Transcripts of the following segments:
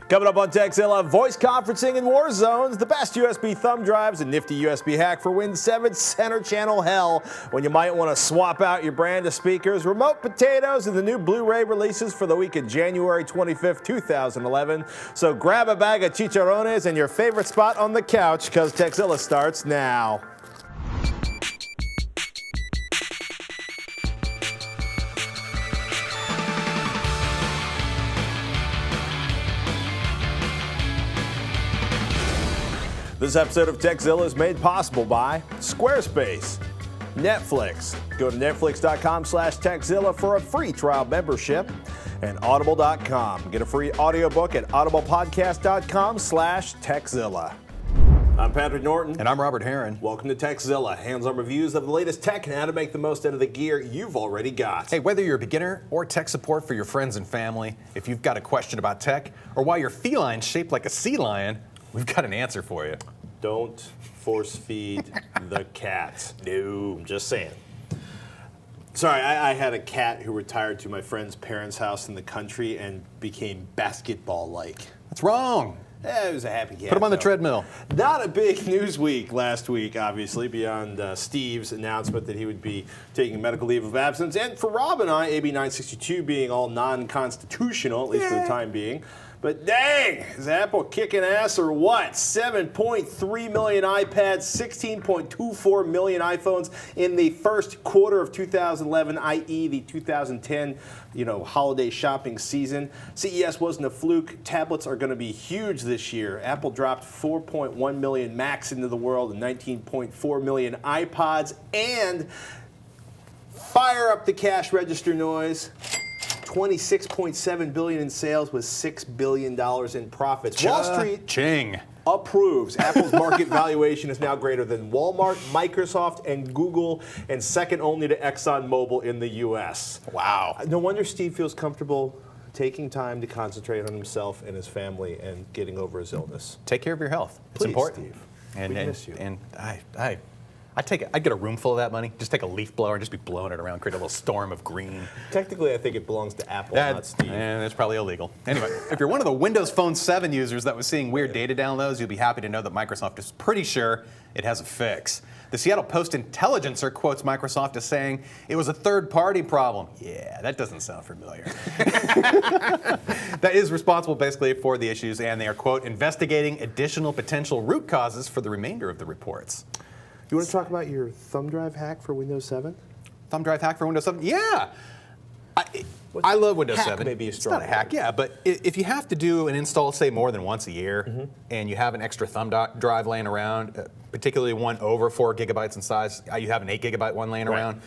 Coming up on Techzilla, voice conferencing in war zones, the best USB thumb drives, a nifty USB hack for Windows 7 center channel hell when you might want to swap out your brand of speakers, remote potatoes, and the new Blu-ray releases for the week of January 25th, 2011. So grab a bag of chicharrones and your favorite spot on the couch, because Techzilla starts now. This episode of Techzilla is made possible by Squarespace, Netflix. Go to netflix.com/Techzilla for a free trial membership, and audible.com. Get a free audiobook at audiblepodcast.com/Techzilla. I'm Patrick Norton. And I'm Robert Heron. Welcome to Techzilla, hands-on reviews of the latest tech and how to make the most out of the gear you've already got. Hey, whether you're a beginner or tech support for your friends and family, if you've got a question about tech or why your feline's shaped like a sea lion, we've got an answer for you. Don't force feed the cat. No, I'm just saying. Sorry, I had a cat who retired to my friend's parents' house in the country and became basketball-like. What's wrong? It was a happy cat. Put him on the treadmill. Not a big news week last week, obviously, beyond Steve's announcement that he would be taking medical leave of absence. And for Rob and I, AB 962 being all non-constitutional, at least for the time being. But dang, is Apple kicking ass or what? 7.3 million iPads, 16.24 million iPhones in the first quarter of 2011, i.e. the 2010, holiday shopping season. CES wasn't a fluke. Tablets are going to be huge this year. Apple dropped 4.1 million Macs into the world and 19.4 million iPods. And fire up the cash register noise. $26.7 billion in sales with $6 billion in profits. Wall Street approves. Apple's market valuation is now greater than Walmart, Microsoft, and Google, and second only to ExxonMobil in the U.S. Wow. No wonder Steve feels comfortable taking time to concentrate on himself and his family and getting over his illness. Take care of your health. It's Please, important. Steve. And, we miss you. And I'd get a room full of that money, just take a leaf blower and just be blowing it around, create a little storm of green. Technically, I think it belongs to Apple, not Steve. And it's probably illegal. Anyway, if you're one of the Windows Phone 7 users that was seeing weird data downloads, you'll be happy to know that Microsoft is pretty sure it has a fix. The Seattle Post-Intelligencer quotes Microsoft as saying it was a third-party problem. Yeah, that doesn't sound familiar. That is responsible basically for the issues, and they are, quote, investigating additional potential root causes for the remainder of the reports. You want to talk about your thumb drive hack for Windows 7? Thumb drive hack for Windows 7? Yeah! I love Windows 7. Maybe it's not a hack, yeah, but if you have to do an install, say, more than once a year, and you have an extra thumb drive laying around, particularly one over 4 gigabytes in size, you have an 8 gigabyte one laying around,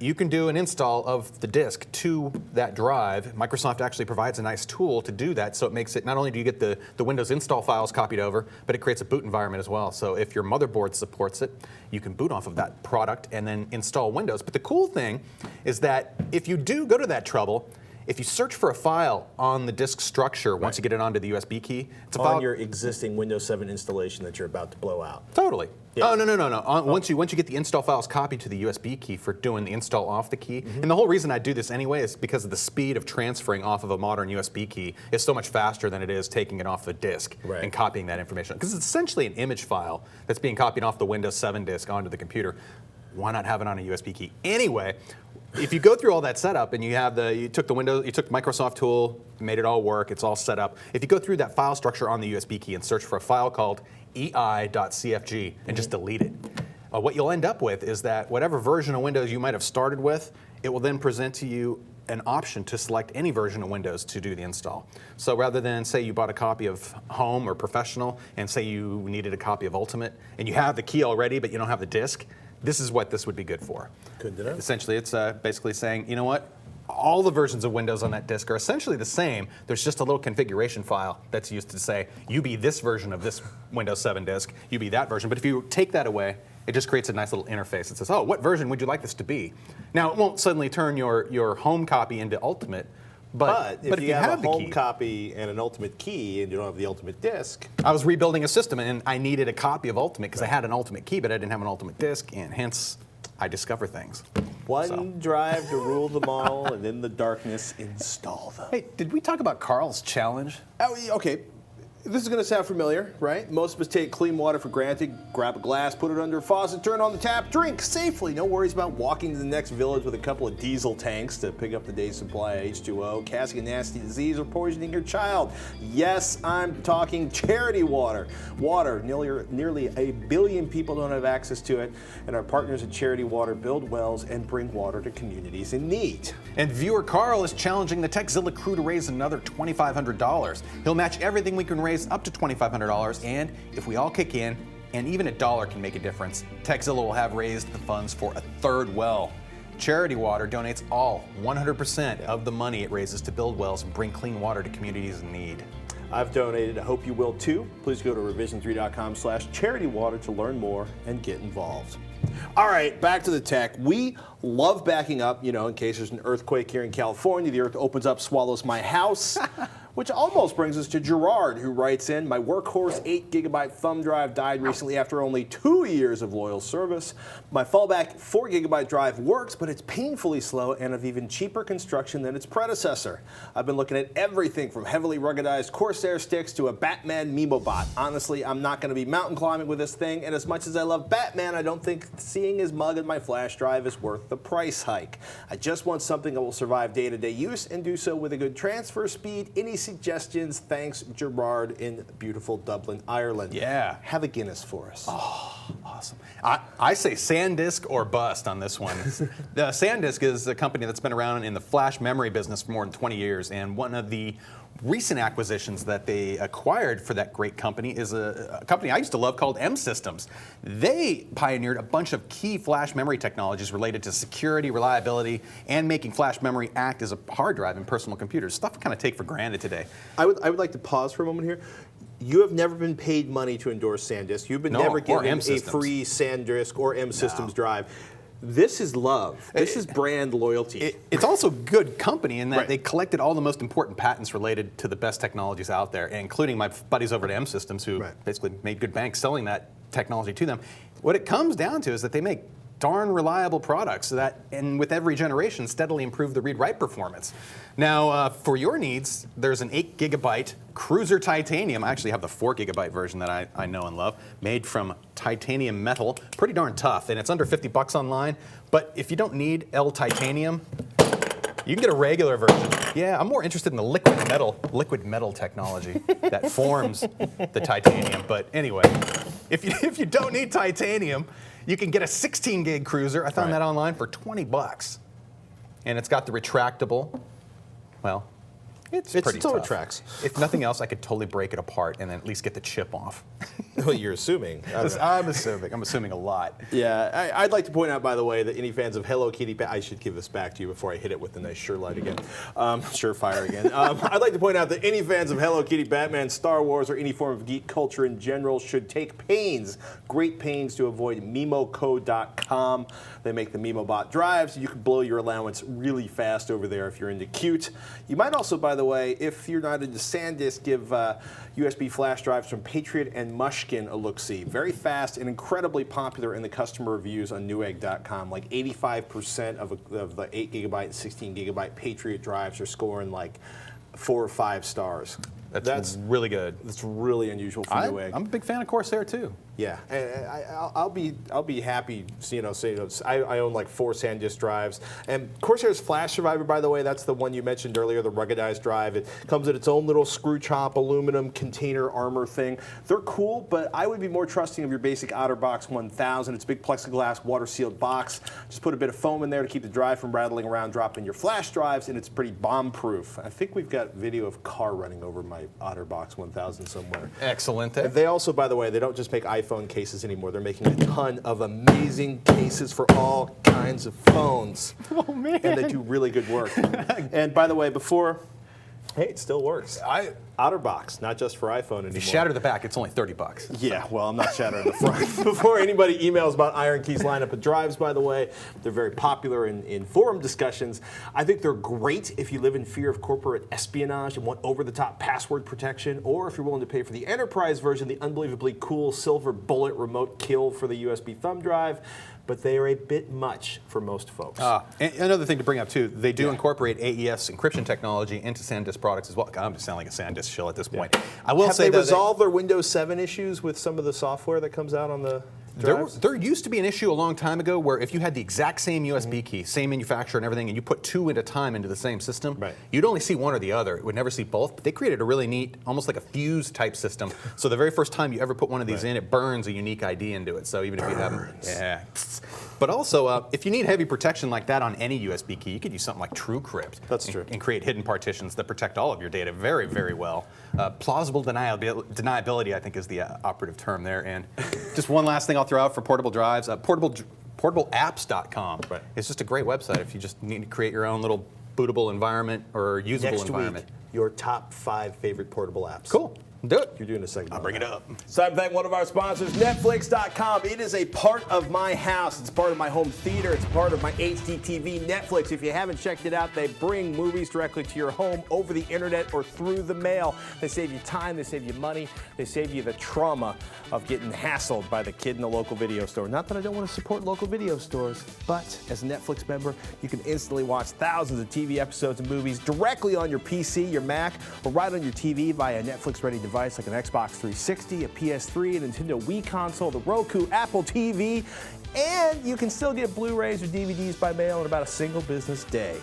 you can do an install of the disk to that drive. Microsoft actually provides a nice tool to do that, so it makes it, not only do you get the Windows install files copied over, but it creates a boot environment as well. So if your motherboard supports it, you can boot off of that product and then install Windows. But the cool thing is that if you do go to that trouble, if you search for a file on the disk structure, once you get it onto the USB key, it's a file on your existing Windows 7 installation that you're about to blow out. Totally. Yeah. Oh, no. Once you get the install files copied to the USB key for doing the install off the key, and the whole reason I do this anyway is because of the speed of transferring off of a modern USB key is so much faster than it is taking it off the disk and copying that information. Because it's essentially an image file that's being copied off the Windows 7 disk onto the computer. Why not have it on a USB key? Anyway, if you go through all that setup and you took Microsoft tool, made it all work, it's all set up. If you go through that file structure on the USB key and search for a file called ei.cfg and just delete it, what you'll end up with is that whatever version of Windows you might have started with, it will then present to you an option to select any version of Windows to do the install. So rather than say you bought a copy of Home or Professional and say you needed a copy of Ultimate and you have the key already but you don't have the disk, this is what this would be good for. Good to know. Essentially, it's basically saying, you know what? All the versions of Windows on that disk are essentially the same. There's just a little configuration file that's used to say, you be this version of this Windows 7 disk, you be that version. But if you take that away, it just creates a nice little interface that says, oh, what version would you like this to be? Now, it won't suddenly turn your home copy into Ultimate, but if you have a home copy and an Ultimate key and you don't have the Ultimate disk. I was rebuilding a system and I needed a copy of Ultimate because I had an Ultimate key, but I didn't have an Ultimate disk, and hence I discover things. One drive to rule them all, and in the darkness install them. Hey, did we talk about Carl's challenge? Oh, okay. This is going to sound familiar, right? Most of us take clean water for granted. Grab a glass, put it under a faucet, turn on the tap, drink safely. No worries about walking to the next village with a couple of diesel tanks to pick up the day's supply of H2O, casting a nasty disease, or poisoning your child. Yes, I'm talking charity water. Water, nearly 1 billion people don't have access to it, and our partners at Charity Water build wells and bring water to communities in need. And viewer Carl is challenging the Techzilla crew to raise another $2,500. He'll match everything we can raise up to $2,500, and if we all kick in, and even $1 can make a difference, Techzilla will have raised the funds for a third well. Charity Water donates all 100% of the money it raises to build wells and bring clean water to communities in need. I've donated. I hope you will too. Please go to revision3.com/charitywater to learn more and get involved. All right, back to the tech. We love backing up, in case there's an earthquake here in California. The earth opens up, swallows my house. Which almost brings us to Gerard, who writes in, my workhorse 8 gigabyte thumb drive died recently after only 2 years of loyal service. My fallback 4 gigabyte drive works, but it's painfully slow and of even cheaper construction than its predecessor. I've been looking at everything from heavily ruggedized Corsair sticks to a Batman MemoBot. Honestly, I'm not going to be mountain climbing with this thing, and as much as I love Batman, I don't think seeing his mug in my flash drive is worth the price hike. I just want something that will survive day-to-day use and do so with a good transfer speed. Any suggestions? Thanks, Gerard in beautiful Dublin, Ireland. Yeah. Have a Guinness for us. Oh, awesome. I say SanDisk or bust on this one. SanDisk is a company that's been around in the flash memory business for more than 20 years, and one of the recent acquisitions that they acquired for that great company is a company I used to love called M Systems. They pioneered a bunch of key flash memory technologies related to security, reliability, and making flash memory act as a hard drive in personal computers. Stuff we kind of take for granted today. I would like to pause for a moment here. You have never been paid money to endorse SanDisk. You've been never given a free SanDisk or M Systems drive. This is love. This is brand loyalty. It's also good company in that Right. they collected all the most important patents related to the best technologies out there, including my buddies over at M Systems who basically made good bank selling that technology to them. What it comes down to is that they make darn reliable products that, and with every generation, steadily improve the read-write performance. Now, for your needs, there's an 8 gigabyte Cruiser Titanium. I actually have the 4 gigabyte version that I know and love, made from titanium metal. Pretty darn tough, and it's under $50 online. But if you don't need L-titanium, you can get a regular version. Yeah, I'm more interested in the liquid metal technology that forms the titanium. But anyway, if you don't need titanium, you can get a 16 gig Cruiser. I found that online for $20. And it's got the retractable, well, it's pretty still tough. retracts. If nothing else, I could totally break it apart and then at least get the chip off. Well, you're assuming. I'm assuming a lot. Yeah, I'd like to point out, by the way, that any fans of Hello Kitty, I should give this back to you before I hit it with the nice Surelight again, Surefire again. I'd like to point out that any fans of Hello Kitty, Batman, Star Wars, or any form of geek culture in general should take great pains to avoid MemoCo.com. They make the MemoBot drives. You can blow your allowance really fast over there if you're into cute. You might also, by the way, if you're not into SanDisk, give USB flash drives from Patriot and Mushkin a look-see. Very fast and incredibly popular in the customer reviews on Newegg.com. Like 85% of the 8 gigabyte and 16 gigabyte Patriot drives are scoring like 4 or 5 stars. That's really good. That's really unusual for Newegg. I'm a big fan of Corsair too. Yeah, I'll be happy. I own like 4 SanDisk drives, and Corsair's Flash Survivor, by the way, that's the one you mentioned earlier, the ruggedized drive. It comes in its own little screw chop aluminum container armor thing. They're cool, but I would be more trusting of your basic OtterBox 1000. It's a big plexiglass water sealed box. Just put a bit of foam in there to keep the drive from rattling around, dropping your flash drives, and it's pretty bomb proof. I think we've got video of car running over my OtterBox 1000 somewhere. Excellent. They also, by the way, they don't just make iPhone cases anymore. They're making a ton of amazing cases for all kinds of phones. Oh, man. And they do really good work. And by the way, it still works. OtterBox, not just for iPhone anymore. If you shatter the back, it's only $30. Yeah, well, I'm not shattering the front. Before anybody emails about Iron Key's lineup of drives, by the way, they're very popular in forum discussions. I think they're great if you live in fear of corporate espionage and want over-the-top password protection, or if you're willing to pay for the enterprise version, the unbelievably cool silver bullet remote kill for the USB thumb drive. but they are a bit much for most folks. And another thing to bring up too, they do incorporate AES encryption technology into SanDisk products as well. God, I'm just sounding like a SanDisk shill at this point. I will Have say they resolved their Windows 7 issues with some of the software that comes out on the drives? There used to be an issue a long time ago where if you had the exact same USB key, same manufacturer and everything, and you put two at a time into the same system, you'd only see one or the other. It would never see both. But they created a really neat, almost like a fuse type system. So the very first time you ever put one of these in, it burns a unique ID into it. So even if you haven't, But also, if you need heavy protection like that on any USB key, you could use something like TrueCrypt. That's true. And create hidden partitions that protect all of your data very, very well. Plausible deniability, I think, is the operative term there. And just one last thing I'll throw out for portable drives, portableapps.com. It's just a great website if you just need to create your own little bootable environment or usable environment. Next week, your top 5 favorite portable apps. Cool. Do it. You're doing a segment. I'll bring it up. It's time to thank one of our sponsors, Netflix.com. It is a part of my house. It's part of my home theater. It's part of my HD TV. Netflix, if you haven't checked it out, they bring movies directly to your home over the internet or through the mail. They save you time. They save you money. They save you the trauma of getting hassled by the kid in the local video store. Not that I don't want to support local video stores, but as a Netflix member, you can instantly watch thousands of TV episodes and movies directly on your PC, your Mac, or right on your TV via a Netflix-ready device like an Xbox 360, a PS3, a Nintendo Wii console, the Roku, Apple TV, and you can still get Blu-rays or DVDs by mail in about a single business day.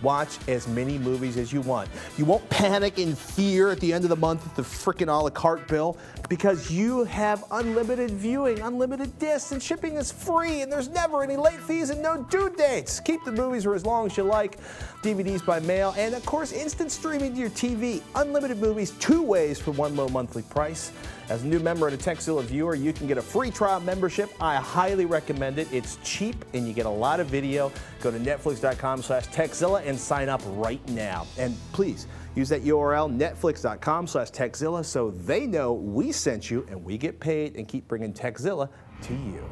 Watch as many movies as you want. You won't panic in fear at the end of the month at the frickin' a la carte bill because you have unlimited viewing, unlimited discs, and shipping is free, and there's never any late fees and no due dates. Keep the movies for as long as you like, DVDs by mail, and of course, instant streaming to your TV. Unlimited movies 2 ways for one low monthly price. As a new member and a TechZilla viewer, you can get a free trial membership. I highly recommend it. It's cheap and you get a lot of video. Go to netflix.com/TechZilla and sign up right now. And please use that URL, netflix.com/TechZilla, so they know we sent you and we get paid and keep bringing TechZilla to you.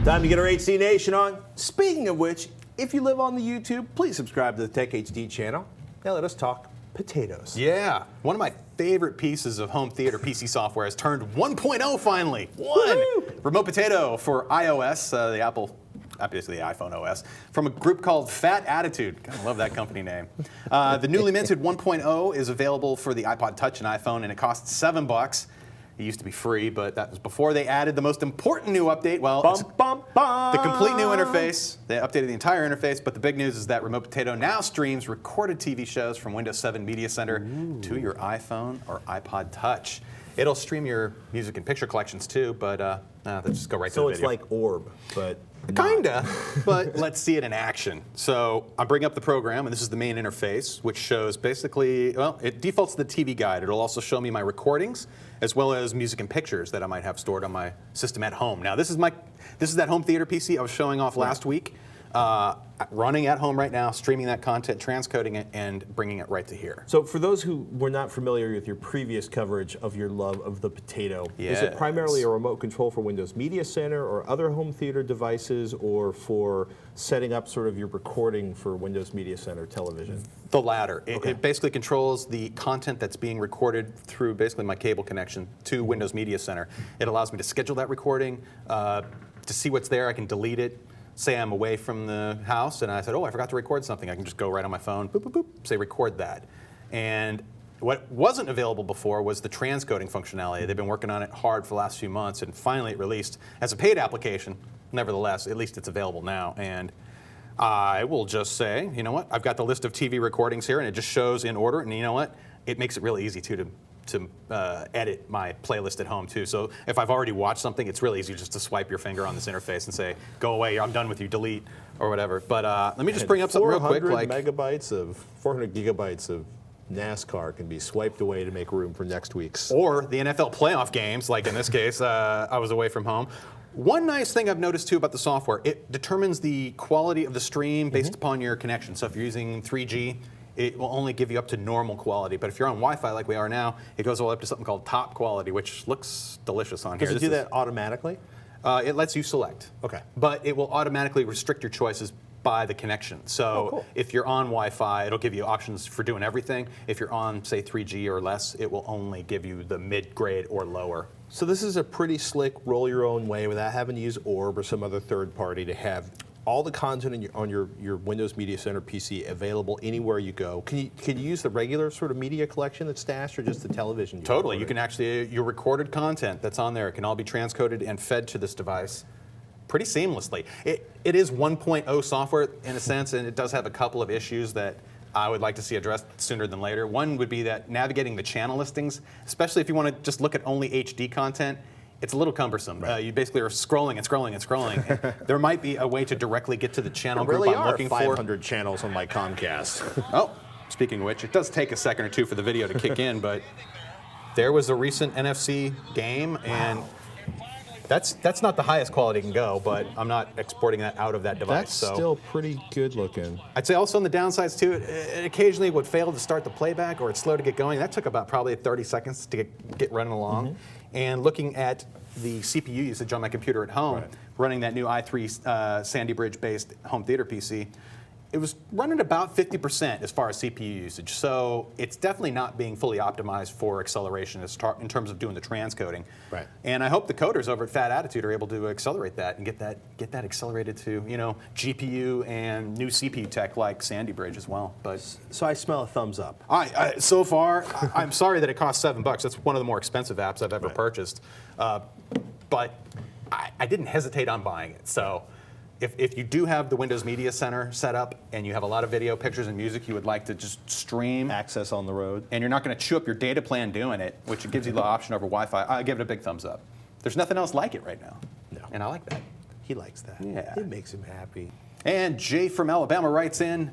Time to get our HC Nation on. Speaking of which, if you live on the YouTube, please subscribe to the Tech HD channel. Now let us talk potatoes. Yeah, one of my favorite pieces of home theater PC software has turned 1.0 finally. Remote Potato for iOS, the Apple, obviously the iPhone OS, from a group called Fat Attitude. God, I love that company name. The newly minted 1.0 is available for the iPod Touch and iPhone, and it costs $7. It used to be free, but that was before they added the most important new update. Well, it's the complete new interface. They updated the entire interface, but the big news is that Remote Potato now streams recorded TV shows from Windows 7 Media Center to your iPhone or iPod Touch. It'll stream your music and picture collections too, but let's just go right to the video. So it's like Orb, but kinda, but let's see it in action. So I bring up the program, and this is the main interface, which shows basically, well, it defaults to the TV guide. It'll also show me my recordings, as well as music and pictures that I might have stored on my system at home. Now, this is that home theater PC I was showing off last week. Running at home right now, streaming that content, transcoding it, and bringing it right to here. So for those who were not familiar with your previous coverage of your love of the potato, is it primarily a remote control for Windows Media Center or other home theater devices, or for setting up sort of your recording for Windows Media Center television? The latter. It basically controls the content that's being recorded through basically my cable connection to Windows Media Center. It allows me to schedule that recording, to see what's there. I can delete it. Say I'm away from the house and I said, oh, I forgot to record something. I can just go right on my phone, boop, boop, boop, say record that. And what wasn't available before was the transcoding functionality. They've been working on it hard for the last few months, and finally it released as a paid application. Nevertheless, at least it's available now. And I will just say, you know what? I've got the list of TV recordings here, and it just shows in order. And you know what? It makes it really easy to edit my playlist at home too. So if I've already watched something, it's really easy just to swipe your finger on this interface and say, go away, I'm done with you, delete, or whatever. But let me just bring up something real quick. 400 gigabytes of NASCAR can be swiped away to make room for next week's. Or the NFL playoff games, like in this case, I was away from home. One nice thing I've noticed too about the software, it determines the quality of the stream based upon your connection. So if you're using 3G, it will only give you up to normal quality. But if you're on Wi-Fi like we are now, it goes all up to something called top quality, which looks delicious on here. Does it do that automatically? It lets you select. Okay. But it will automatically restrict your choices by the connection. So if you're on Wi-Fi, it'll give you options for doing everything. If you're on, say, 3G or less, it will only give you the mid-grade or lower So this is a pretty slick, roll your own way without having to use Orb or some other third party to have all the content on your Windows Media Center PC available anywhere you go. Can you use the regular sort of media collection that's stashed, or just the television? Totally. You can actually, your recorded content that's on there, it can all be transcoded and fed to this device pretty seamlessly. It is 1.0 software in a sense, and it does have a couple of issues that I would like to see addressed sooner than later. One would be that navigating the channel listings, especially if you want to just look at only HD content, it's a little cumbersome. Right. You basically are scrolling and scrolling and scrolling. There might be a way to directly get to the channel There group really I'm are looking 500 channels on my Comcast. Oh, speaking of which, it does take a second or two for the video to kick in, but there was a recent NFC game, and that's not the highest quality it can go, but I'm not exporting that out of that device. That's so still pretty good looking. I'd say also on the downsides too, it occasionally would fail to start the playback, or it's slow to get going. That took about probably 30 seconds to get running along. And looking at the CPU usage on my computer at home, running that new i3 Sandy Bridge-based home theater PC, it was running about 50% as far as CPU usage. So it's definitely not being fully optimized for acceleration in terms of doing the transcoding. Right. And I hope the coders over at Fat Attitude are able to accelerate that and get that accelerated to, you know, GPU and new CPU tech like Sandy Bridge as well. But So I smell a thumbs up. so far, I'm sorry that it costs $7. That's one of the more expensive apps I've ever purchased. But I didn't hesitate on buying it. So if you do have the Windows Media Center set up and you have a lot of video, pictures, and music you would like to just stream, Access on the road. and you're not going to chew up your data plan doing it, which gives you the option over Wi-Fi, I give it a big thumbs up. There's nothing else like it right now. No. And I like that. He likes that. Yeah. It makes him happy. And Jay from Alabama writes in,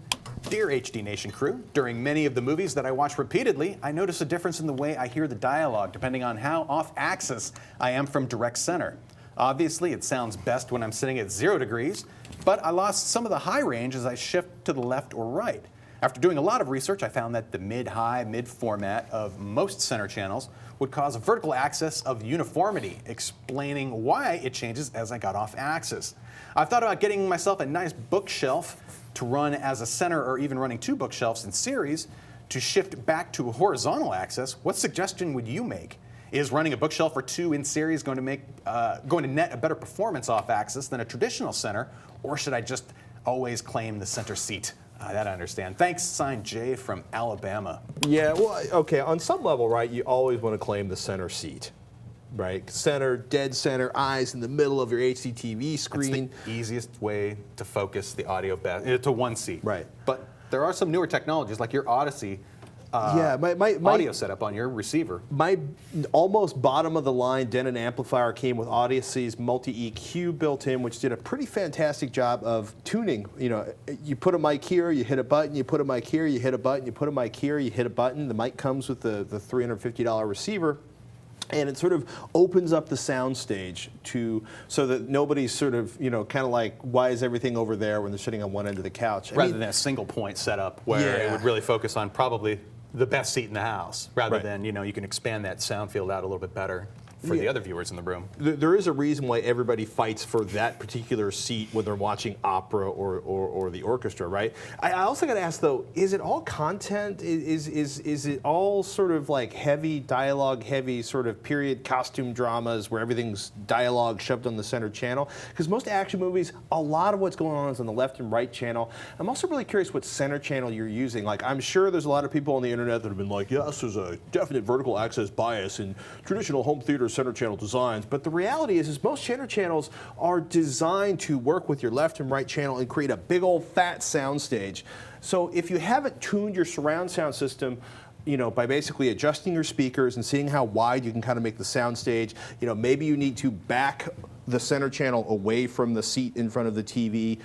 Dear HD Nation crew, during many of the movies that I watch repeatedly, I notice a difference in the way I hear the dialogue depending on how off axis I am from direct center. Obviously, it sounds best when I'm sitting at 0 degrees, but I lost some of the high range as I shift to the left or right. After doing a lot of research, I found that the mid-high, mid-format of most center channels would cause a vertical axis of uniformity, explaining why it changes as I got off axis. I've thought about getting myself a nice bookshelf to run as a center, or even running 2 bookshelves in series to shift back to a horizontal axis. What suggestion would you make? Is running a bookshelf or 2 in series going to net a better performance off axis than a traditional center, or should I just always claim the center seat? That I understand. Thanks, signed Jay from Alabama. Yeah, well, okay, on some level, right, you always want to claim the center seat, right? Center, dead center, eyes in the middle of your HDTV screen. It's the easiest way to focus the audio to one seat. Right. But there are some newer technologies like your Odyssey my audio setup on your receiver. My almost bottom of the line Denon amplifier came with Odyssey's multi-EQ built in, which did a pretty fantastic job of tuning. You know, you put a mic here, you hit a button, you put a mic here, you hit a button, you put a mic here, you hit a button. The mic comes with the $350 receiver. And it sort of opens up the sound stage so that nobody's sort of, you know, kind of like, why is everything over there when they're sitting on one end of the couch? Rather than a single point setup where it would really focus on probably the best seat in the house, rather than, you know, you can expand that sound field out a little bit better for the other viewers in the room. There is a reason why everybody fights for that particular seat when they're watching opera or the orchestra, right? I also got to ask though, is it all content? Is it all sort of like heavy dialogue, heavy sort of period costume dramas where everything's dialogue shoved on the center channel? Because most action movies, a lot of what's going on is on the left and right channel. I'm also really curious what center channel you're using. Like, I'm sure there's a lot of people on the internet that have been like, yes, there's a definite vertical access bias in traditional home theater center channel designs, but the reality is most center channels are designed to work with your left and right channel and create a big old fat sound stage. So if you haven't tuned your surround sound system, you know, by basically adjusting your speakers and seeing how wide you can kind of make the sound stage, you know, maybe you need to back the center channel away from the seat in front of the TV.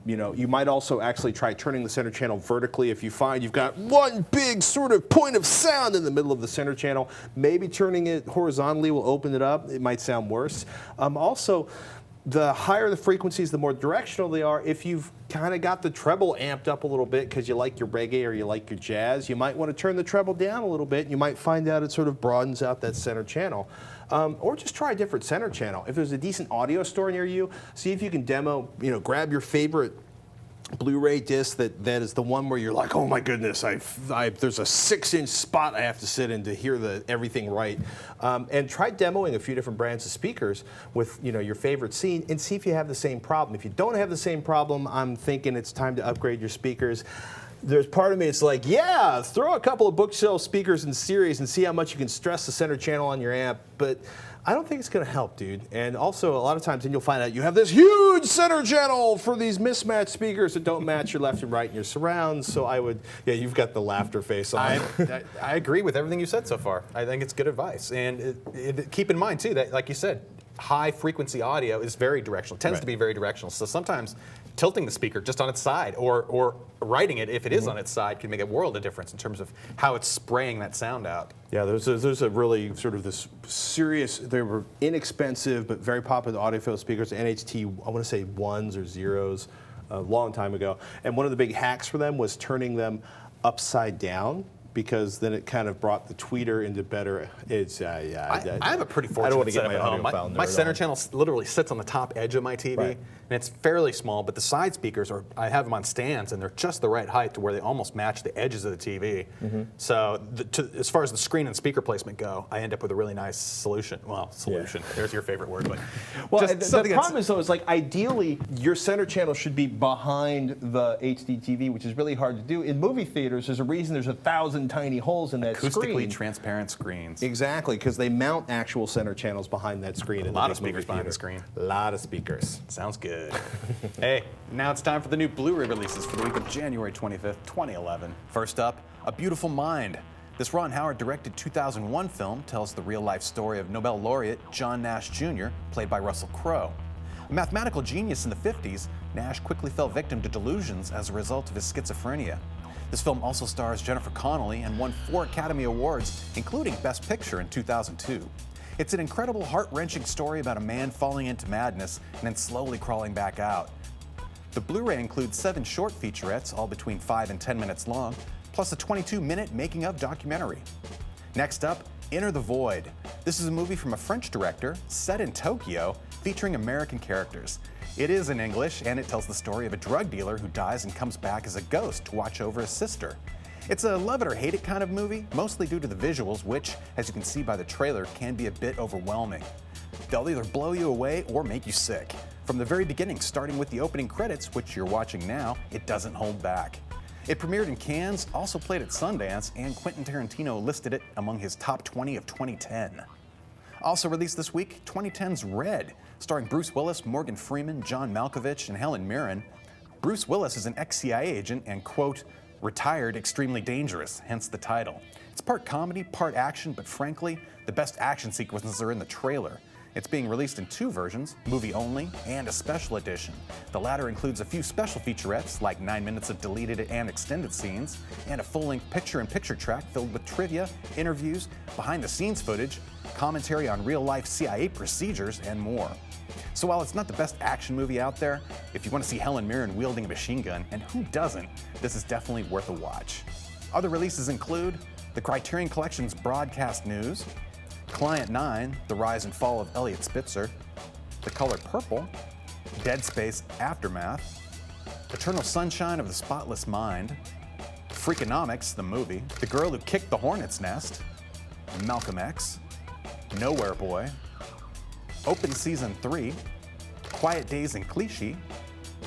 You know, you might also actually try turning the center channel vertically if you find you've got one big sort of point of sound in the middle of the center channel. Maybe turning it horizontally will open it up. It might sound worse. Also, the higher the frequencies, the more directional they are. If you've kind of got the treble amped up a little bit because you like your reggae or you like your jazz, you might want to turn the treble down a little bit. You might find out it sort of broadens out that center channel. Or just try a different center channel. If there's a decent audio store near you, see if you can demo, you know, grab your favorite Blu-ray disc that is the one where you're like, oh my goodness, there's a 6-inch spot I have to sit in to hear everything right. And try demoing a few different brands of speakers with your favorite scene and see if you have the same problem. If you don't have the same problem, I'm thinking it's time to upgrade your speakers. There's part of me, it's like, yeah, throw a couple of bookshelf speakers in series and see how much you can stress the center channel on your amp, but I don't think it's going to help, dude. And also, a lot of times, then you'll find out you have this huge center channel for these mismatched speakers that don't match your left and right and your surrounds. So I would, you've got the laughter face on. I agree with everything you said so far. I think it's good advice. And keep in mind, too, that, like you said, high-frequency audio is very directional, tends to be very directional. So sometimes tilting the speaker just on its side or writing it, if it is on its side, can make a world of difference in terms of how it's spraying that sound out. Yeah, there's a really sort of this serious, they were inexpensive but very popular audiophile speakers, NHT, I want to say 1s or 0s, a long time ago. And one of the big hacks for them was turning them upside down, because then it kind of brought the tweeter into better. I have a pretty fortunate setup at home. My center channel literally sits on the top edge of my TV, and it's fairly small, but the side speakers, I have them on stands, and they're just the right height to where they almost match the edges of the TV. So as far as the screen and speaker placement go, I end up with a really nice solution. Well, solution, there's your favorite word. But the problem is, though, is like ideally, your center channel should be behind the HD TV, which is really hard to do. In movie theaters, there's a reason there's 1,000 tiny holes in that screen. Acoustically transparent screens. Exactly, because they mount actual center channels behind that screen. A lot of speakers behind the screen. A lot of speakers. Sounds good. Hey, now it's time for the new Blu-ray releases for the week of January 25th, 2011. First up, A Beautiful Mind. This Ron Howard-directed 2001 film tells the real-life story of Nobel laureate John Nash Jr., played by Russell Crowe. A mathematical genius in the 50s, Nash quickly fell victim to delusions as a result of his schizophrenia. This film also stars Jennifer Connelly and won 4 Academy Awards, including Best Picture in 2002. It's an incredible, heart-wrenching story about a man falling into madness and then slowly crawling back out. The Blu-ray includes 7 short featurettes, all between 5 and 10 minutes long, plus a 22-minute making-of documentary. Next up, Enter the Void. This is a movie from a French director, set in Tokyo, featuring American characters. It is in English, and it tells the story of a drug dealer who dies and comes back as a ghost to watch over his sister. It's a love it or hate it kind of movie, mostly due to the visuals, which, as you can see by the trailer, can be a bit overwhelming. They'll either blow you away or make you sick. From the very beginning, starting with the opening credits, which you're watching now, it doesn't hold back. It premiered in Cannes, also played at Sundance, and Quentin Tarantino listed it among his top 20 of 2010. Also released this week, 2010's Red, starring Bruce Willis, Morgan Freeman, John Malkovich, and Helen Mirren. Bruce Willis is an ex-CIA agent and, quote, retired extremely dangerous, hence the title. It's part comedy, part action, but frankly, the best action sequences are in the trailer. It's being released in 2 versions, movie only and a special edition. The latter includes a few special featurettes, like 9 minutes of deleted and extended scenes, and a full-length picture-in-picture track filled with trivia, interviews, behind-the-scenes footage, commentary on real-life CIA procedures, and more. So while it's not the best action movie out there, if you want to see Helen Mirren wielding a machine gun, and who doesn't, this is definitely worth a watch. Other releases include the Criterion Collection's Broadcast News, Client 9, The Rise and Fall of Elliot Spitzer, The Color Purple, Dead Space Aftermath, Eternal Sunshine of the Spotless Mind, Freakonomics, the movie, The Girl Who Kicked the Hornet's Nest, Malcolm X, Nowhere Boy, Open Season 3, Quiet Days and Clichy,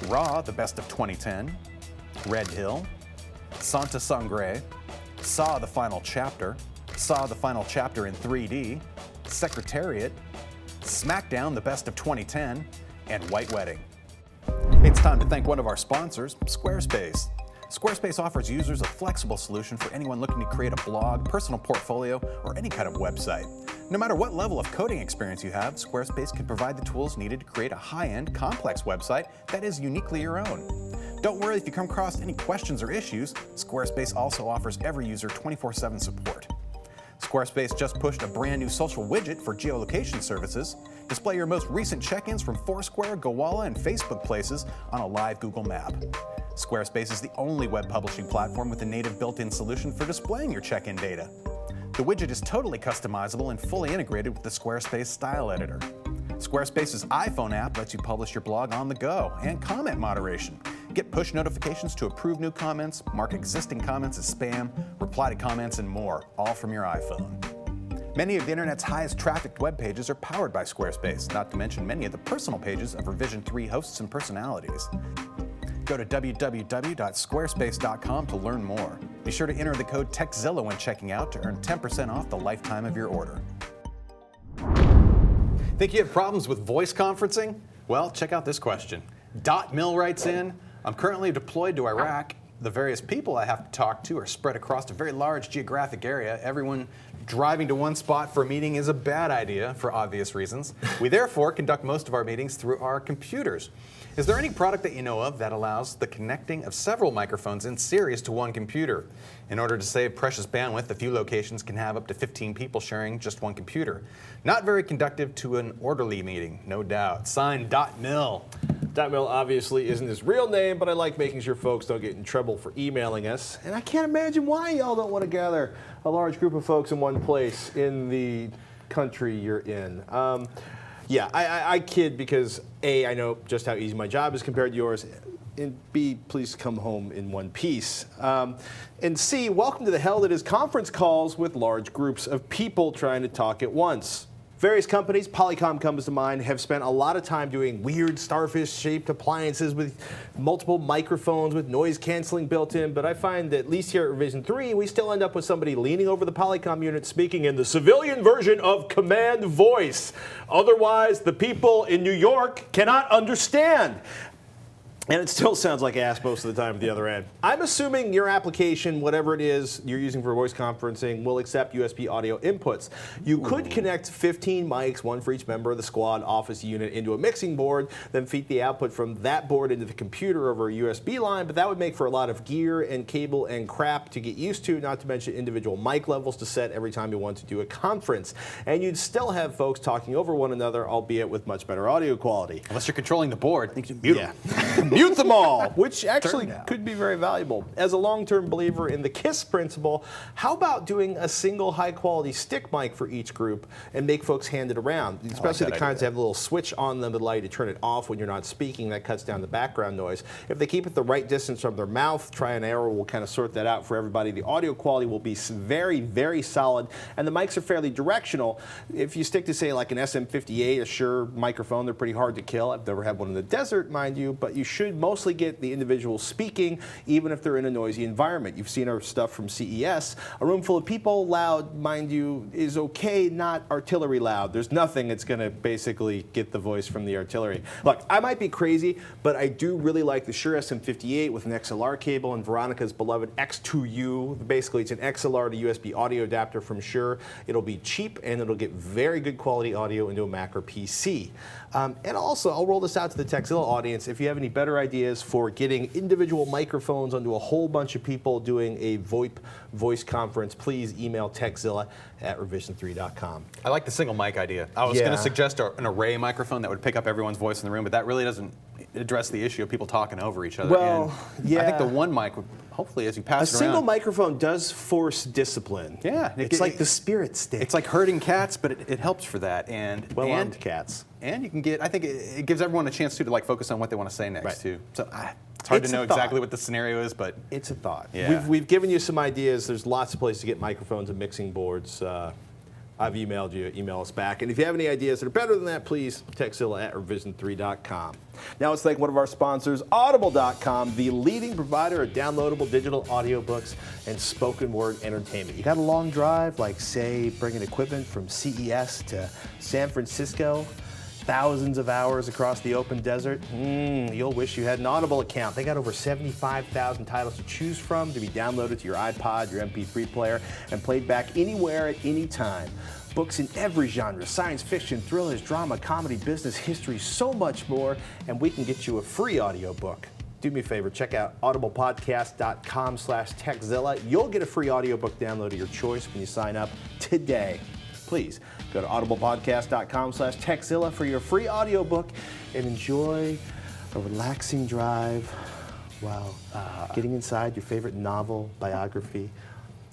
Raw, the Best of 2010, Red Hill, Santa Sangre, Saw the Final Chapter, Saw the Final Chapter in 3D, Secretariat, SmackDown, the Best of 2010, and White Wedding. It's time to thank one of our sponsors, Squarespace. Squarespace offers users a flexible solution for anyone looking to create a blog, personal portfolio, or any kind of website. No matter what level of coding experience you have, Squarespace can provide the tools needed to create a high-end, complex website that is uniquely your own. Don't worry if you come across any questions or issues, Squarespace also offers every user 24/7 support. Squarespace just pushed a brand new social widget for geolocation services. Display your most recent check-ins from Foursquare, Gowalla, and Facebook Places on a live Google map. Squarespace is the only web publishing platform with a native built-in solution for displaying your check-in data. The widget is totally customizable and fully integrated with the Squarespace Style Editor. Squarespace's iPhone app lets you publish your blog on the go, and comment moderation. Get push notifications to approve new comments, mark existing comments as spam, reply to comments, and more, all from your iPhone. Many of the internet's highest trafficked web pages are powered by Squarespace, not to mention many of the personal pages of Revision 3 hosts and personalities. Go to www.squarespace.com to learn more. Be sure to enter the code TechZilla when checking out to earn 10% off the lifetime of your order. Think you have problems with voice conferencing? Well, check out this question. Mill writes in, I'm currently deployed to Iraq. The various people I have to talk to are spread across a very large geographic area. Everyone driving to one spot for a meeting is a bad idea for obvious reasons. We therefore conduct most of our meetings through our computers. Is there any product that you know of that allows the connecting of several microphones in series to one computer? In order to save precious bandwidth, a few locations can have up to 15 people sharing just one computer. Not very conductive to an orderly meeting, no doubt. Signed, .mil. .mil obviously isn't his real name, but I like making sure folks don't get in trouble for emailing us. And I can't imagine why y'all don't want to gather a large group of folks in one place in the country you're in. Yeah, I kid because A, I know just how easy my job is compared to yours, and B, please come home in one piece. And C, welcome to the hell that is conference calls with large groups of people trying to talk at once. Various companies, Polycom comes to mind, have spent a lot of time doing weird starfish-shaped appliances with multiple microphones with noise canceling built in, but I find that at least here at Revision 3, we still end up with somebody leaning over the Polycom unit speaking in the civilian version of command voice. Otherwise, the people in New York cannot understand. And it still sounds like ass most of the time at the other end. I'm assuming your application, whatever it is you're using for voice conferencing, will accept USB audio inputs. You could connect 15 mics, one for each member of the squad office unit, into a mixing board, then feed the output from that board into the computer over a USB line, but that would make for a lot of gear and cable and crap to get used to, not to mention individual mic levels to set every time you want to do a conference. And you'd still have folks talking over one another, albeit with much better audio quality. Unless you're controlling the board, you can mute them. Mute them all, which actually could be very valuable. As a long-term believer in the KISS principle, how about doing a single high-quality stick mic for each group and make folks hand it around, especially the kinds that have a little switch on them that allow you to turn it off when you're not speaking. That cuts down the background noise. If they keep it the right distance from their mouth, try and error will kind of sort that out for everybody. The audio quality will be very, very solid, and the mics are fairly directional. If you stick to, say, like an SM58, a Shure microphone, they're pretty hard to kill. I've never had one in the desert, mind you, but you should mostly get the individual speaking, even if they're in a noisy environment. You've seen our stuff from CES. A room full of people, loud, mind you, is okay, not artillery loud. There's nothing that's going to basically get the voice from the artillery. Look, I might be crazy, but I do really like the Shure SM58 with an XLR cable and Veronica's beloved X2U. Basically, it's an XLR to USB audio adapter from Shure. It'll be cheap, and it'll get very good quality audio into a Mac or PC. And also, I'll roll this out to the TechZilla audience. If you have any better ideas for getting individual microphones onto a whole bunch of people doing a VoIP voice conference, please email techzilla@revision3.com. I like the single mic idea. I was going to suggest an array microphone that would pick up everyone's voice in the room, but that really doesn't address the issue of people talking over each other. Well, and I think the one mic would, hopefully, as you pass it around. A single microphone does force discipline. Yeah. It's like the spirit stick. It's like herding cats, but it helps for that. And cats. And you can get, I think it gives everyone a chance to like focus on what they want to say next too. So it's hard to know exactly what the scenario is, but it's a thought. Yeah. We've given you some ideas. There's lots of places to get microphones and mixing boards. I've emailed you. Email us back. And if you have any ideas that are better than that, please techzilla@revision3.com. Now let's thank one of our sponsors, Audible.com, the leading provider of downloadable digital audiobooks and spoken word entertainment. You got a long drive, like say bringing equipment from CES to San Francisco, thousands of hours across the open desert? You'll wish you had an Audible account. They got over 75,000 titles to choose from to be downloaded to your iPod, your MP3 player, and played back anywhere at any time. Books in every genre, science fiction, thrillers, drama, comedy, business, history, so much more, and we can get you a free audiobook. Do me a favor, check out audiblepodcast.com/techzilla. You'll get a free audiobook download of your choice when you sign up today. Please go to audiblepodcast.com/techzilla for your free audiobook and enjoy a relaxing drive while getting inside your favorite novel, biography,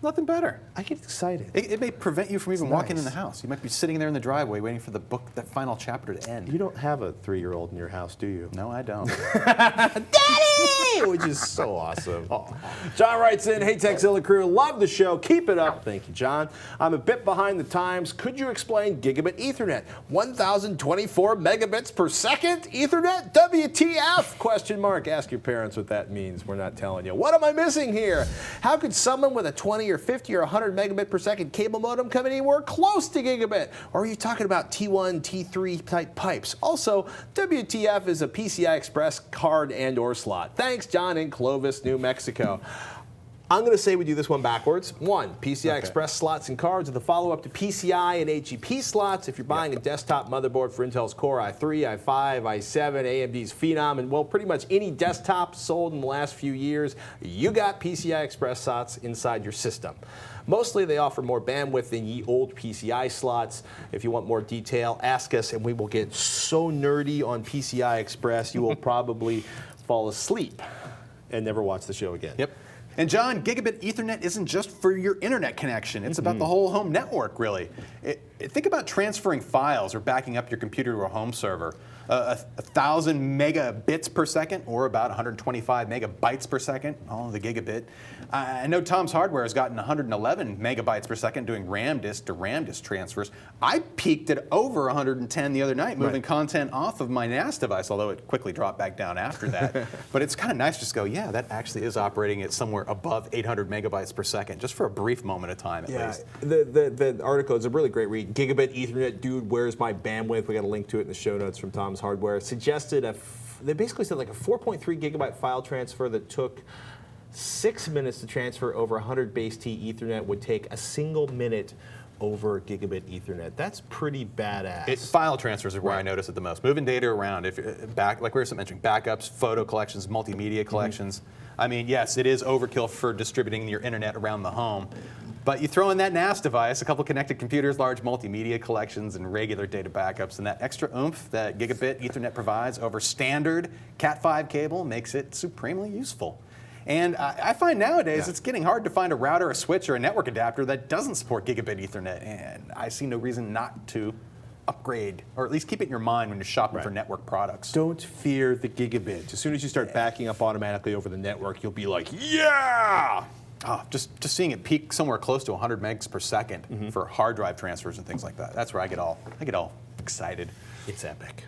Nothing better. I get excited. It may prevent you from even walking in nice. the house. You might be sitting there in the driveway waiting for the book, that final chapter to end. You don't have a 3-year-old in your house, do you? No, I don't. Daddy! Which is so awesome. Oh. John writes in, hey, Techzilla crew, love the show. Keep it up. Thank you, John. I'm a bit behind the times. Could you explain Gigabit Ethernet? 1,024 megabits per second Ethernet? WTF? Question mark. Ask your parents what that means. We're not telling you. What am I missing here? How could someone with a 20 or 50 or 100 megabit per second cable modem come anywhere close to gigabit? Or are you talking about T1, T3 type pipes? Also, WTF is a PCI Express card and or slot. Thanks, John in Clovis, New Mexico. I'm going to say we do this one backwards. One, PCI Express slots and cards are the follow-up to PCI and HEP slots. If you're buying a desktop motherboard for Intel's Core i3, i5, i7, AMD's Phenom, and well, pretty much any desktop sold in the last few years, you got PCI Express slots inside your system. Mostly they offer more bandwidth than ye old PCI slots. If you want more detail, ask us and we will get so nerdy on PCI Express you will probably fall asleep and never watch the show again. Yep. And John, Gigabit Ethernet isn't just for your internet connection. It's about the whole home network, really. Think about transferring files or backing up your computer to a home server. 1,000 megabits per second, or about 125 megabytes per second, all the gigabit. I know Tom's Hardware has gotten 111 megabytes per second doing RAM disk to RAM disk transfers. I peaked at over 110 the other night, moving content off of my NAS device, although it quickly dropped back down after that. But it's kind of nice just to go, yeah, that actually is operating at somewhere above 800 megabytes per second, just for a brief moment of time at least. The article is a really great read. Gigabit Ethernet, dude, where's my bandwidth? We got a link to it in the show notes from Tom's Hardware. Suggested they basically said like a 4.3 gigabyte file transfer that took 6 minutes to transfer over 100 base T Ethernet would take a single minute over Gigabit Ethernet. That's pretty badass. File transfers are where I notice it the most. Moving data around, if like we were mentioning, backups, photo collections, multimedia collections. I mean, yes, it is overkill for distributing your internet around the home. But you throw in that NAS device, a couple connected computers, large multimedia collections, and regular data backups, and that extra oomph that Gigabit Ethernet provides over standard Cat5 cable makes it supremely useful. And I find nowadays it's getting hard to find a router, a switch, or a network adapter that doesn't support Gigabit Ethernet, and I see no reason not to upgrade, or at least keep it in your mind when you're shopping for network products. Don't fear the gigabit. As soon as you start backing up automatically over the network, you'll be like, yeah! Oh, just seeing it peak somewhere close to 100 megs per second for hard drive transfers and things like that. That's where I get all excited. It's epic.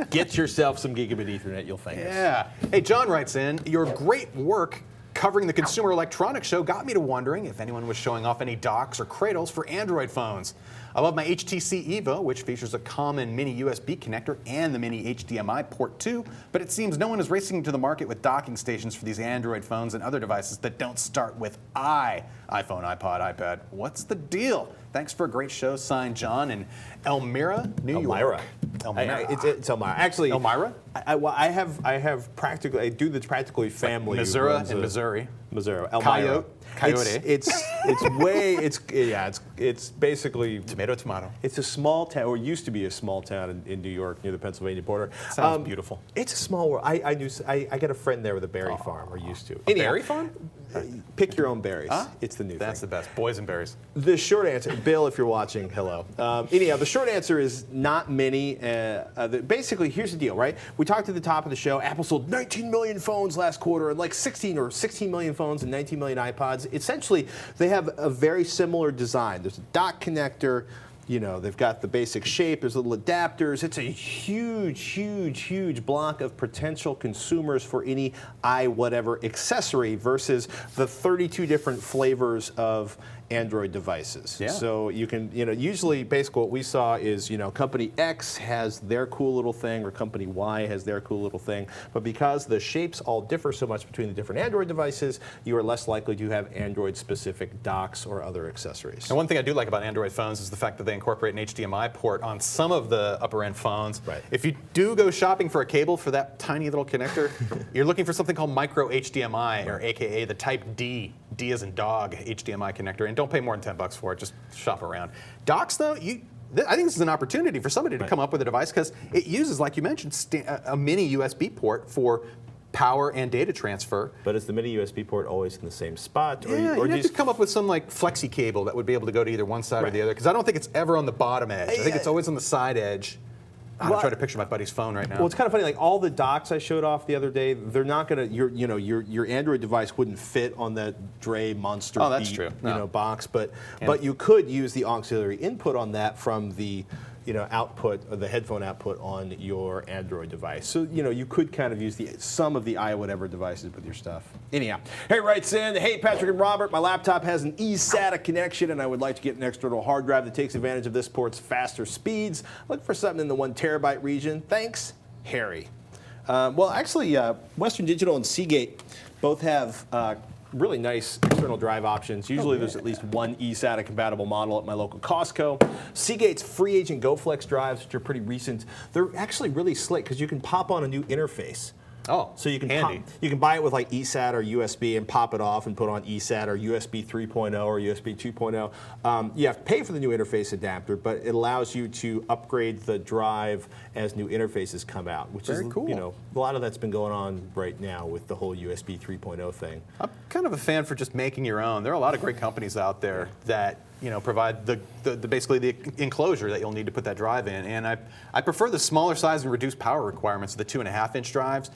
Get yourself some Gigabit Ethernet, you'll thank us. Yeah. Hey, John writes in, your great work covering the Consumer Electronics Show got me to wondering if anyone was showing off any docks or cradles for Android phones. I love my HTC Evo, which features a common mini USB connector and the mini HDMI port too, but it seems no one is racing to the market with docking stations for these Android phones and other devices that don't start with I. iPhone, iPod, iPad. What's the deal? Thanks for a great show. Signed, John in Elmira, New York. Elmira. It's Elmira. Actually, Elmira? I have practically, I do the practically family. Missouri and Missouri. Missouri. Elmira. Coyote. It's basically tomato. It's a small town, or used to be a small town in New York near the Pennsylvania border. Sounds beautiful. It's a small world. I got a friend there with a berry farm, or used to. Berry farm? Pick your own berries. Huh? It's the new thing. That's the best. Boysenberries. The short answer, Bill, if you're watching, hello. Anyhow, the short answer is not many. Basically, here's the deal, right? We talked at the top of the show. Apple sold 19 million phones last quarter, and like 16 million phones and 19 million iPods. Essentially, they have a very similar design. There's a dock connector. You know, they've got the basic shape, there's little adapters. It's a huge block of potential consumers for any whatever accessory versus the 32 different flavors of Android devices. Yeah. So you can, usually basically what we saw is, company X has their cool little thing or company Y has their cool little thing. But because the shapes all differ so much between the different Android devices, you are less likely to have Android-specific docks or other accessories. And one thing I do like about Android phones is the fact that they incorporate an HDMI port on some of the upper-end phones. Right. If you do go shopping for a cable for that tiny little connector, you're looking for something called micro HDMI, or AKA the Type D as in dog, HDMI connector. And don't pay more than $10 for it. Just shop around. Docks, though, I think this is an opportunity for somebody to come up with a device because it uses, like you mentioned, a mini USB port for power and data transfer. But is the mini USB port always in the same spot? Yeah, or you do have to come up with some like flexi cable that would be able to go to either one side or the other, because I don't think it's ever on the bottom edge. I think it's always on the side edge. I'm trying to picture my buddy's phone right now. Well, it's kind of funny. Like all the docks I showed off the other day, they're not gonna. Your Android device wouldn't fit on that Dre Monster that's true. box, but you could use the auxiliary input on that from the output, or the headphone output on your Android device. So you could kind of use some of the whatever devices with your stuff. Anyhow, hey, writes in, hey Patrick and Robert, my laptop has an eSATA connection and I would like to get an external hard drive that takes advantage of this port's faster speeds. Look for something in the 1 terabyte region. Thanks, Harry. Well, actually, Western Digital and Seagate both have really nice external drive options. Usually there's at least one eSATA compatible model at my local Costco. Seagate's free agent GoFlex drives, which are pretty recent, they're actually really slick because you can pop on a new interface. Oh, so you can handy. you can buy it with like eSATA or USB and pop it off and put on eSATA or USB 3.0 or USB 2.0. You have to pay for the new interface adapter, but it allows you to upgrade the drive as new interfaces come out, which Very is cool. A lot of that's been going on right now with the whole USB 3.0 thing. I'm kind of a fan for just making your own. There are a lot of great companies out there that provide basically the enclosure that you'll need to put that drive in. And I prefer the smaller size and reduced power requirements of the 2.5-inch drives.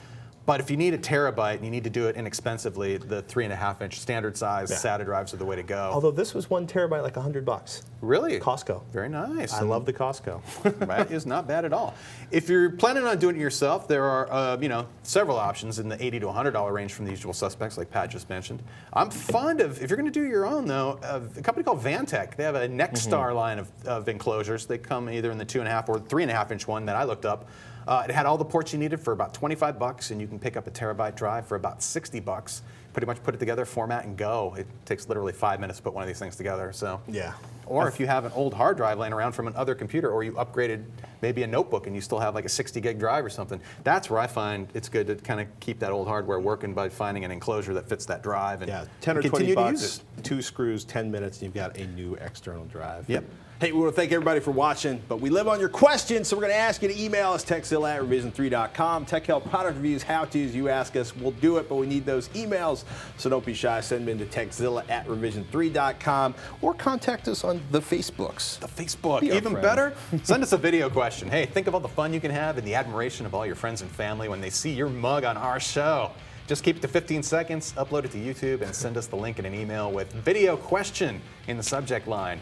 But if you need a terabyte and you need to do it inexpensively, the 3.5-inch standard size SATA drives are the way to go. Although this was 1 terabyte, like $100. Really? Costco. Very nice. I love the Costco. That is not bad at all. If you're planning on doing it yourself, there are several options in the $80 to $100 range from the usual suspects, like Pat just mentioned. I'm fond of, if you're going to do your own though, a company called Vantech. They have a Nexstar line of enclosures. They come either in the 2.5 or 3.5-inch one that I looked up. It had all the ports you needed for about $25, and you can pick up a terabyte drive for about $60. Pretty much put it together, format, and go. It takes literally 5 minutes to put one of these things together. So, yeah. Or if you have an old hard drive laying around from another computer, or you upgraded maybe a notebook and you still have like a 60 gig drive or something, that's where I find it's good to kind of keep that old hardware working by finding an enclosure that fits that drive and 10 or continue 20 to use bucks, it. 2 screws, 10 minutes, and you've got a new external drive. Yep. Hey, we want to thank everybody for watching, but we live on your questions, so we're going to ask you to email us, techzilla@revision3.com. Tech Help product reviews, how-tos, you ask us, we'll do it, but we need those emails, so don't be shy. Send them in to techzilla@revision3.com or contact us on the Facebooks. The Facebook. Be our Even friend. better, send us a video question. Hey, think of all the fun you can have and the admiration of all your friends and family when they see your mug on our show. Just keep it to 15 seconds, upload it to YouTube, and send us the link in an email with video question in the subject line.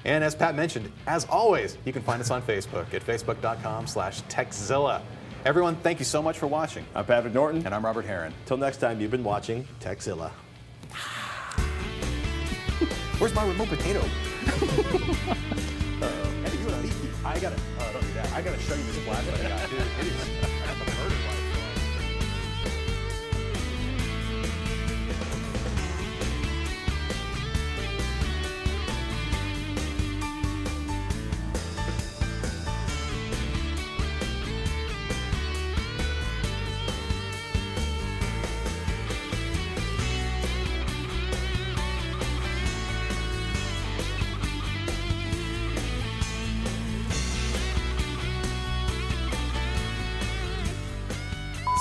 And as Pat mentioned, as always, you can find us on Facebook at facebook.com/TechZilla. Everyone, thank you so much for watching. I'm Patrick Norton. And I'm Robert Heron. Until next time, you've been watching TechZilla. Where's my remote potato? I gotta, don't do that. I gotta show you this flashlight I got, dude. It is a murder light.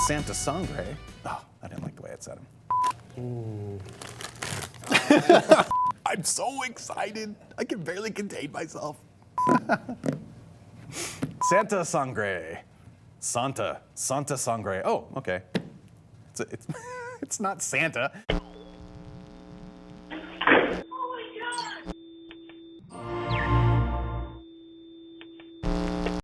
Santa Sangre. Oh, I didn't like the way it said him. I'm so excited. I can barely contain myself. Santa Sangre. Santa Sangre. Oh, okay. It's not Santa.